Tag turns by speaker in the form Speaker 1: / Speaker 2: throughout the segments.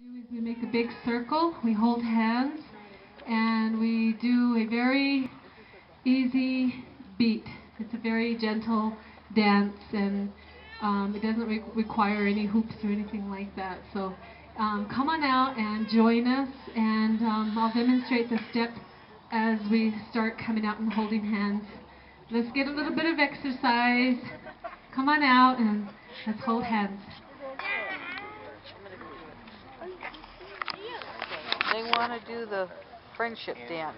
Speaker 1: We make a big circle, we hold hands, and we do a very easy beat. It's a very gentle dance, and it doesn't require any hoops or anything like that. So come on out and join us, and I'll demonstrate the step as we start coming out and holding hands. Let's get a little bit of exercise. Come on out and let's hold hands.
Speaker 2: They want to do the friendship dance.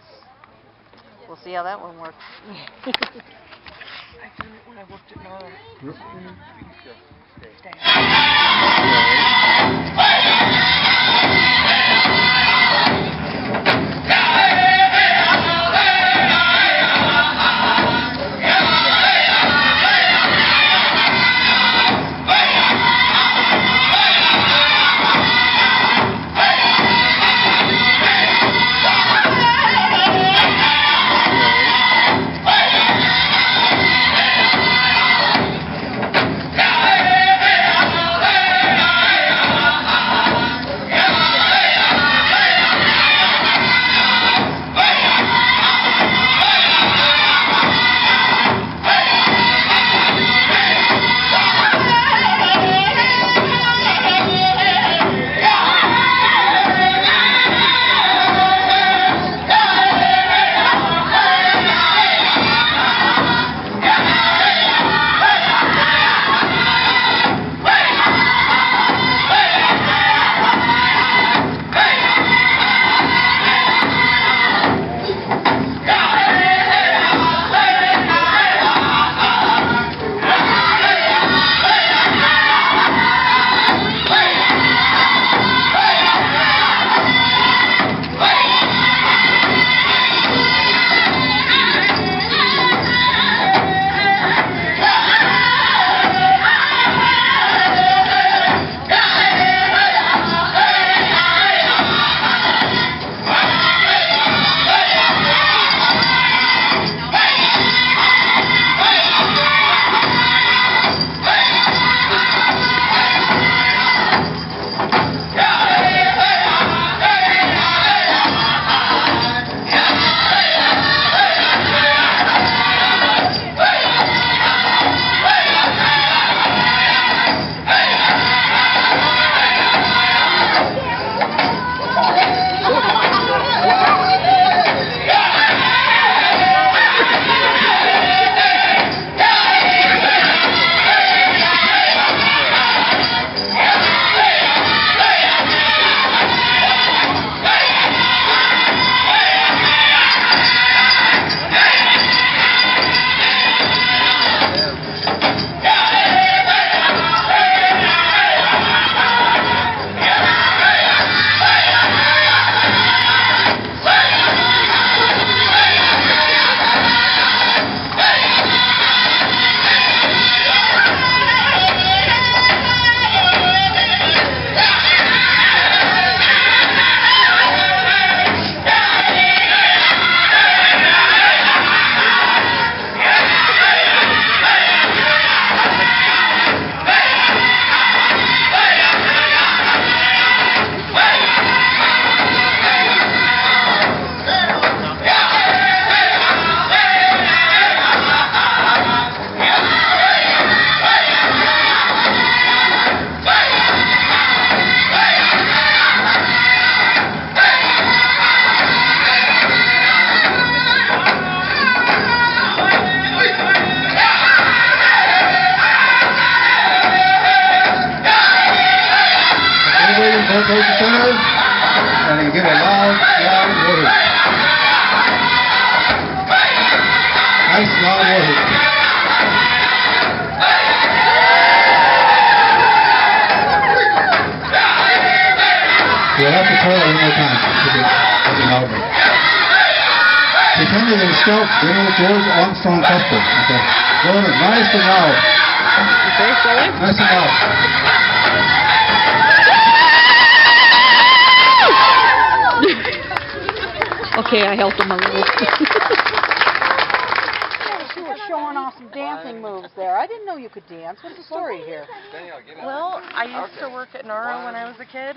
Speaker 2: We'll see how that one works. I did it when I worked at NARA.
Speaker 3: And then give a loud word. Nice loud word. You'll have to call it one more time to be louder. Pretend you're scout General George Armstrong Custer. Okay. Go on, nice and loud. Nice and loud.
Speaker 2: Okay, I helped him a little. showing off some dancing moves there. I didn't know you could dance. What's the story here?
Speaker 4: Well, I used to work at NARA when I was a kid,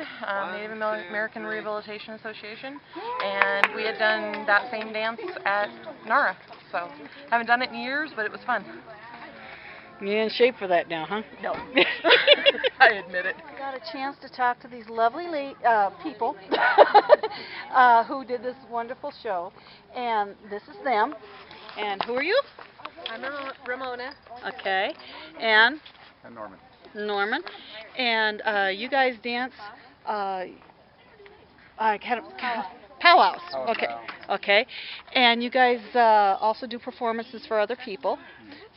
Speaker 4: Native American Rehabilitation Association, and we had done that same dance at NARA. So, haven't done it in years, but it was fun.
Speaker 2: You're in shape for that now, huh?
Speaker 4: No. I admit it.
Speaker 2: Got a chance to talk to these lovely people who did this wonderful show, and this is them. And who are you?
Speaker 5: I'm Ramona.
Speaker 2: Okay. And?
Speaker 3: And Norman.
Speaker 2: Norman. And you guys dance PowWows. Okay. Okay. And you guys also do performances for other people,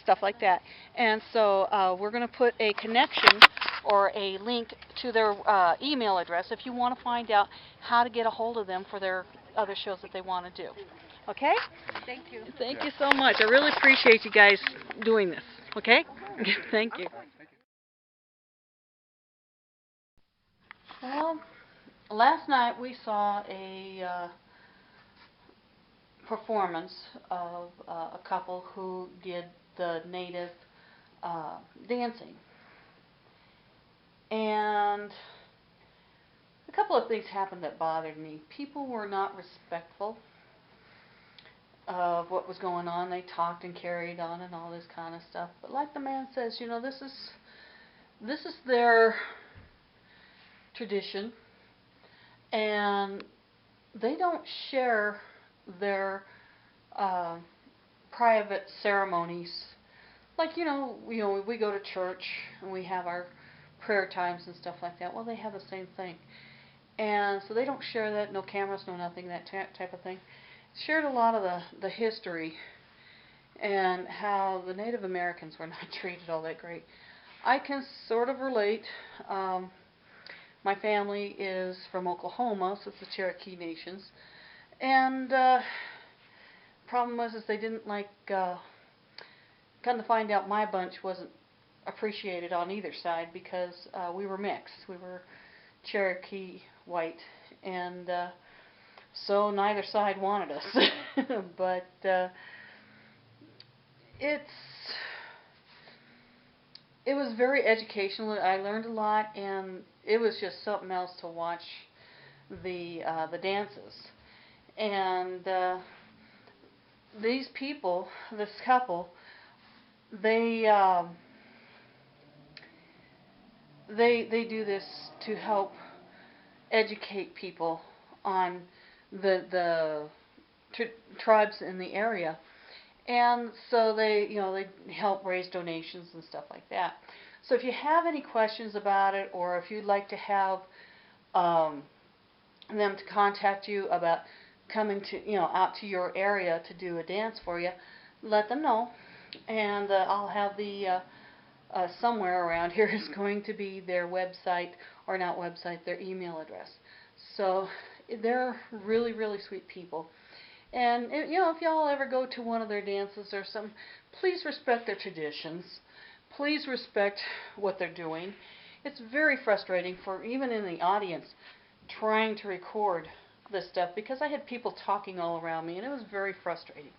Speaker 2: stuff like that. And so we're going to put a connection or a link to their email address if you want to find out how to get a hold of them for their other shows that they want to do. Okay?
Speaker 5: Thank you.
Speaker 2: Thank you so much. I really appreciate you guys doing this. Okay? Thank you. Well, last night we saw a performance of a couple who did the native dancing. And a couple of things happened that bothered me. People were not respectful of what was going on. They talked and carried on and all this kind of stuff. But like the man says, you know, this is their tradition, and they don't share their private ceremonies. Like, you know, we go to church and we have our prayer times and stuff like that. Well, they have the same thing. And so they don't share that, no cameras, no nothing, that type of thing. Shared a lot of the history and how the Native Americans were not treated all that great. I can sort of relate. My family is from Oklahoma, so it's the Cherokee Nations. And problem was is they didn't like, come to find out my bunch wasn't appreciated on either side because we were mixed. We were Cherokee white, and so neither side wanted us. But it was very educational. I learned a lot, and it was just something else to watch the dances. And these people, this couple, they do this to help educate people on the tribes in the area, and so they help raise donations and stuff like that. So if you have any questions about it, or if you'd like to have them to contact you about coming to out to your area to do a dance for you, let them know, and I'll have the somewhere around here is going to be their website, or not website, their email address. So they're really, really sweet people. And if y'all ever go to one of their dances or something, please respect their traditions. Please respect what they're doing. It's very frustrating for even in the audience trying to record this stuff, because I had people talking all around me, and it was very frustrating.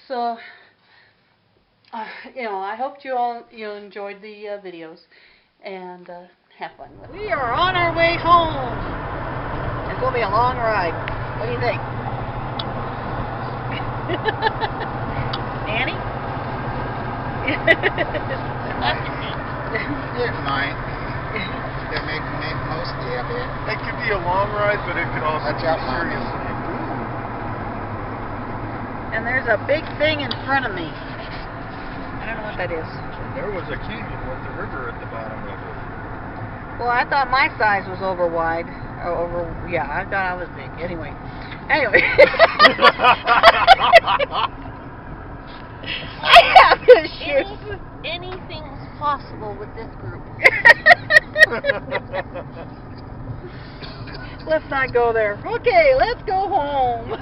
Speaker 2: So I hope you all enjoyed the videos, and have fun with it. We are on our way home. It's going to be a long ride. What do you think? Annie?
Speaker 6: It might. They make most of it.
Speaker 7: It could be a long ride, but it could also
Speaker 6: Watch
Speaker 7: be
Speaker 6: out,
Speaker 7: serious.
Speaker 2: And there's a big thing in front of me. I don't know what that is.
Speaker 7: There was a canyon with the river at the bottom of it.
Speaker 2: Well, I thought my size was over wide. Yeah, I thought I was big. Anyway. I have to shoot.
Speaker 5: Anything's possible with this group.
Speaker 2: Let's not go there. Okay, let's go home.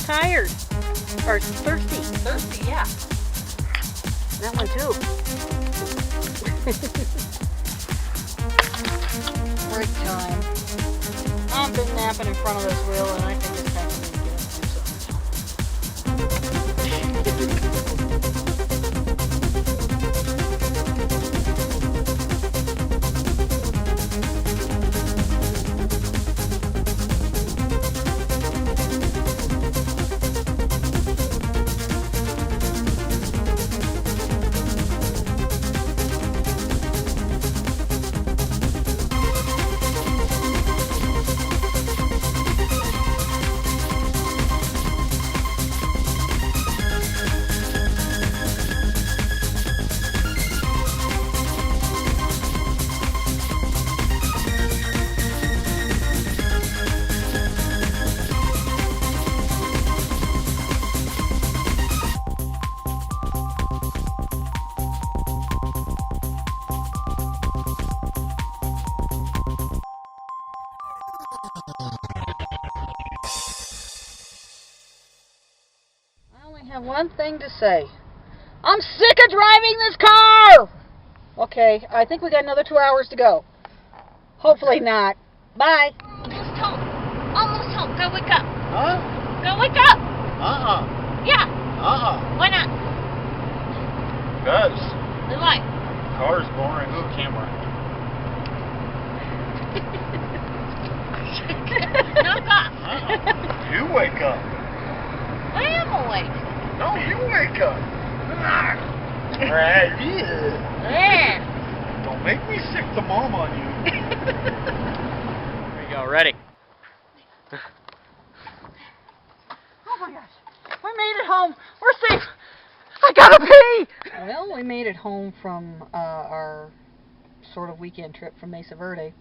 Speaker 8: tired. Or thirsty.
Speaker 2: Thirsty, yeah.
Speaker 8: That one too. Break time. I've been napping in front of this wheel and I think it's time for me to get up and do I have one thing to say. I'm sick of driving this car! Okay, I think we got another 2 hours to go. Hopefully not. Bye.
Speaker 5: Almost home. Almost home. Go wake up.
Speaker 7: Huh?
Speaker 5: Go wake up. Yeah. Why not?
Speaker 7: Because
Speaker 5: Why?
Speaker 7: car's boring. Ooh, camera.
Speaker 5: Knock off.
Speaker 7: You wake up.
Speaker 5: I am awake.
Speaker 7: No, you wake up.
Speaker 5: Yeah.
Speaker 7: Don't make me sick to mom on you.
Speaker 9: There you go, ready.
Speaker 8: Oh my gosh. We made it home. We're safe. I gotta pee! Well, we made it home from our sort of weekend trip from Mesa Verde.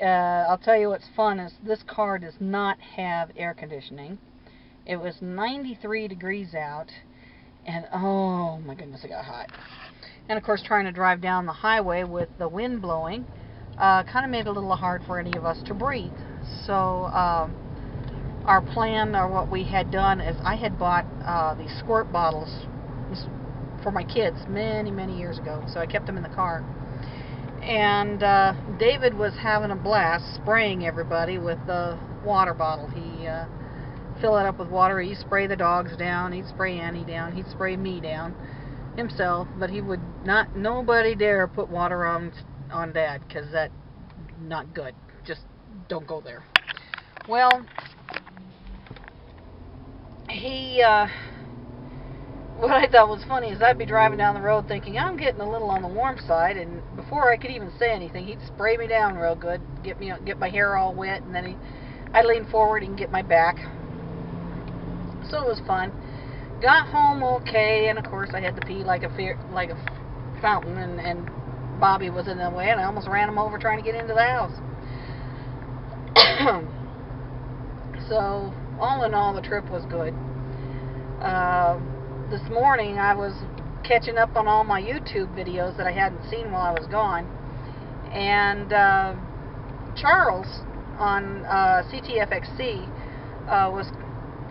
Speaker 8: I'll tell you what's fun is this car does not have air conditioning. It was 93 degrees out, and oh my goodness, it got hot. And of course, trying to drive down the highway with the wind blowing kind of made it a little hard for any of us to breathe. So our plan, or what we had done, is I had bought these squirt bottles for my kids many years ago, so I kept them in the car. And David was having a blast spraying everybody with the water bottle. He fill it up with water. He'd spray the dogs down. He'd spray Annie down. He'd spray me down himself. But he would not. Nobody dare put water on Dad, because that's not good. Just don't go there. Well, he. What I thought was funny is I'd be driving down the road thinking I'm getting a little on the warm side, and before I could even say anything, he'd spray me down real good, get my hair all wet, and then I'd lean forward and get my back. So it was fun. Got home okay, and of course I had to pee like a fountain, and Bobby was in the way, and I almost ran him over trying to get into the house. So all in all, the trip was good. This morning I was catching up on all my YouTube videos that I hadn't seen while I was gone, and Charles on CTFXC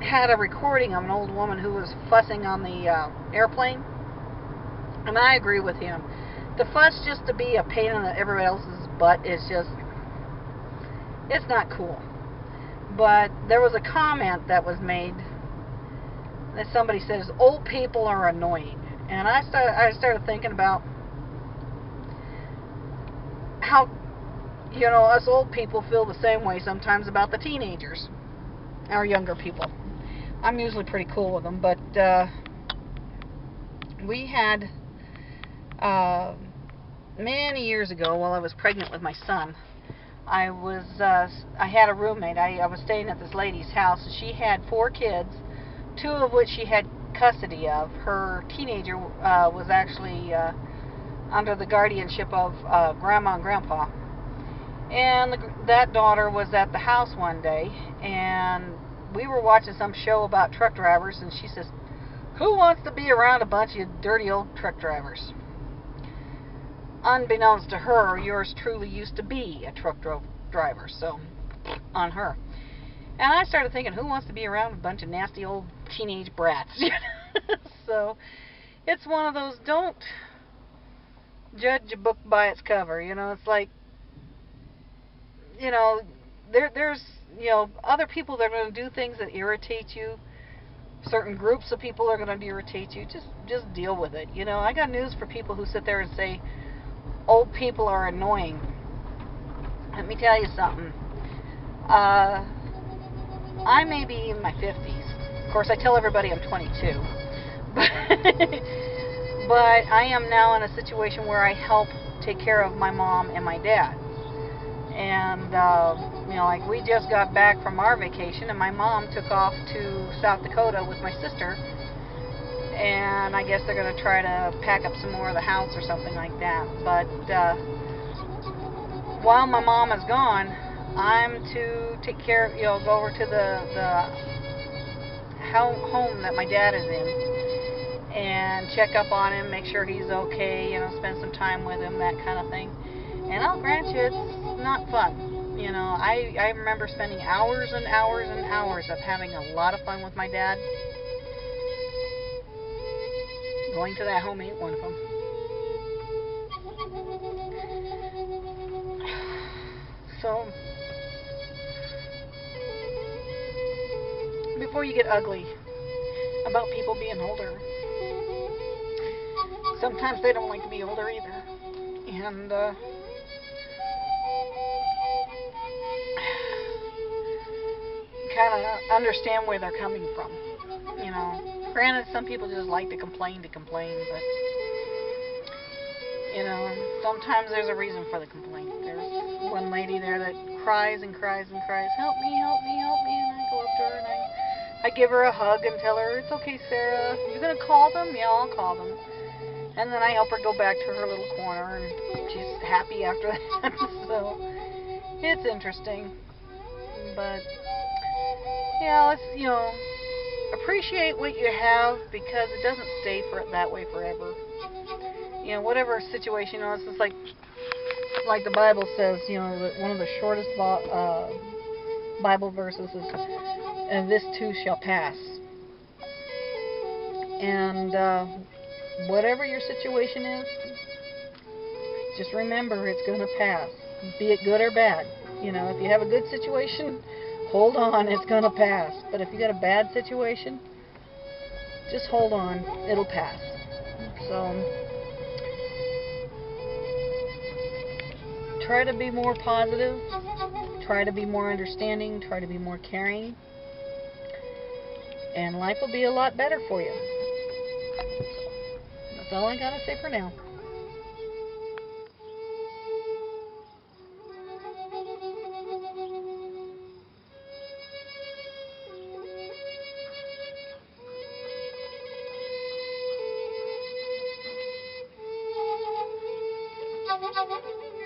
Speaker 8: had a recording of an old woman who was fussing on the airplane, and I agree with him. The fuss just to be a pain in everybody else's butt is just, it's not cool. But there was a comment that was made that somebody says old people are annoying, and I started thinking about how, you know, us old people feel the same way sometimes about the teenagers, our younger people. I'm usually pretty cool with them, but we had many years ago, while I was pregnant with my son, I had a roommate. I was staying at this lady's house, and she had 4 kids, 2 of which she had custody of. Her teenager was actually under the guardianship of Grandma and Grandpa. And that daughter was at the house one day, and we were watching some show about truck drivers, and she says, "Who wants to be around a bunch of dirty old truck drivers?" Unbeknownst to her, yours truly used to be a truck driver, so on her. And I started thinking, who wants to be around a bunch of nasty old teenage brats? So it's one of those, don't judge a book by its cover. It's like, there's other people that are going to do things that irritate you. Certain groups of people are going to irritate you. Just deal with it. I got news for people who sit there and say old people are annoying. Let me tell you something. I may be in my 50s. Of course, I tell everybody I'm 22. But I am now in a situation where I help take care of my mom and my dad. And, like we just got back from our vacation, and my mom took off to South Dakota with my sister. And I guess they're going to try to pack up some more of the house or something like that. But while my mom is gone, I'm to take care, go over to the home that my dad is in and check up on him, make sure he's okay, spend some time with him, that kind of thing. And I'll grant you, it's not fun. I remember spending hours and hours and hours of having a lot of fun with my dad. Going to that home ain't one of them. So, before you get ugly about people being older, sometimes they don't like to be older either. And, kind of understand where they're coming from. Granted, some people just like to complain, but, sometimes there's a reason for the complaint. There's one lady there that cries and cries and cries, help me, help me, help me, and I go up to her and I give her a hug and tell her, it's okay, Sarah, you're going to call them? Yeah, I'll call them. And then I help her go back to her little corner, and she's happy after that. So, it's interesting. But, yeah, let's, appreciate what you have, because it doesn't stay that way forever. Whatever situation, it's just like the Bible says, that one of the shortest Bible verses is, and this too shall pass. And whatever your situation is, just remember it's going to pass, be it good or bad. If you have a good situation, hold on, it's going to pass. But if you got a bad situation, just hold on, it'll pass. So, try to be more positive, try to be more understanding, try to be more caring, and life will be a lot better for you. That's all I got to say for now.
Speaker 9: Thank you.